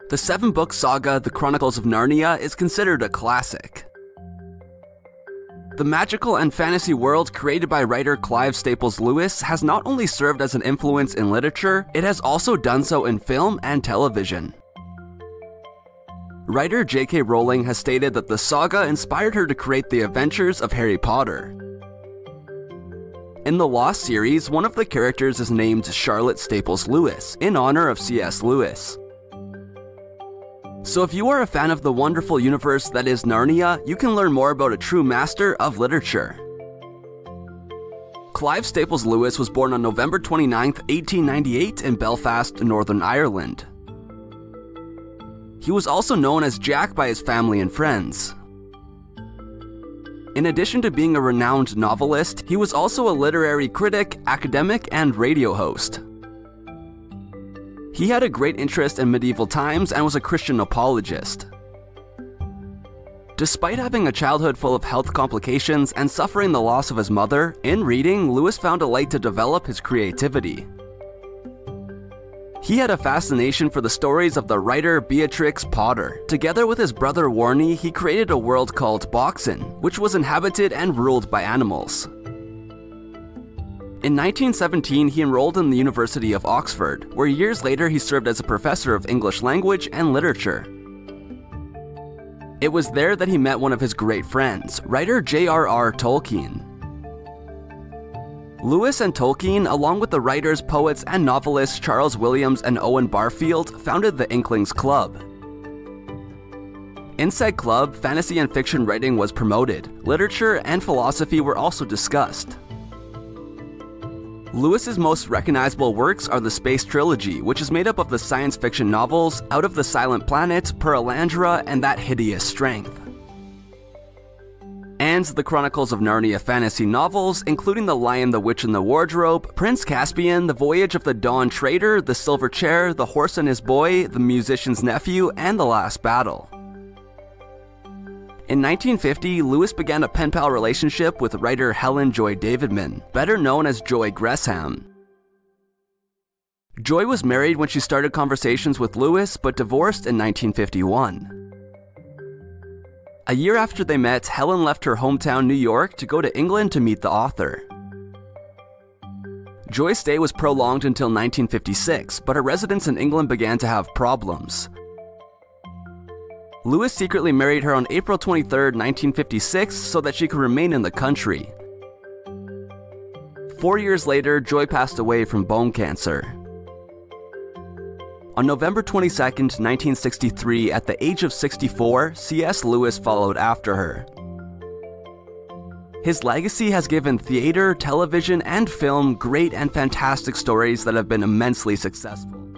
The 7-book saga, The Chronicles of Narnia, is considered a classic. The magical and fantasy world created by writer Clive Staples Lewis has not only served as an influence in literature, it has also done so in film and television. Writer J.K. Rowling has stated that the saga inspired her to create the adventures of Harry Potter. In the Lost series, one of the characters is named Charlotte Staples Lewis, in honor of C.S. Lewis. So if you are a fan of the wonderful universe that is Narnia, you can learn more about a true master of literature. Clive Staples Lewis was born on November 29, 1898 in Belfast, Northern Ireland. He was also known as Jack by his family and friends. In addition to being a renowned novelist, he was also a literary critic, academic, and radio host. He had a great interest in medieval times and was a Christian apologist. Despite having a childhood full of health complications and suffering the loss of his mother, in reading, Lewis found a light to develop his creativity. He had a fascination for the stories of the writer Beatrix Potter. Together with his brother Warnie, he created a world called Boxen, which was inhabited and ruled by animals. In 1917, he enrolled in the University of Oxford, where years later he served as a professor of English language and literature. It was there that he met one of his great friends, writer j.r.r. Tolkien. Lewis and Tolkien, along with the writers, poets, and novelists Charles Williams and Owen Barfield, founded the Inklings Club. In said club, fantasy and fiction writing was promoted. Literature and philosophy were also discussed. Lewis's most recognizable works are the Space Trilogy, which is made up of the science fiction novels Out of the Silent Planet, Pearlandra, and That Hideous Strength, and the Chronicles of Narnia fantasy novels, including The Lion, the Witch, and the Wardrobe, Prince Caspian, The Voyage of the Dawn Treader, The Silver Chair, The Horse and His Boy, The Musician's Nephew, and The Last Battle. In 1950, Lewis began a pen-pal relationship with writer Helen Joy Davidman, better known as Joy Gresham. Joy was married when she started conversations with Lewis, but divorced in 1951. A year after they met, Helen left her hometown New York to go to England to meet the author. Joy's stay was prolonged until 1956, but her residence in England began to have problems. Lewis secretly married her on April 23, 1956, so that she could remain in the country. 4 years later, Joy passed away from bone cancer. On November 22, 1963, at the age of 64, C.S. Lewis followed after her. His legacy has given theater, television, and film great and fantastic stories that have been immensely successful.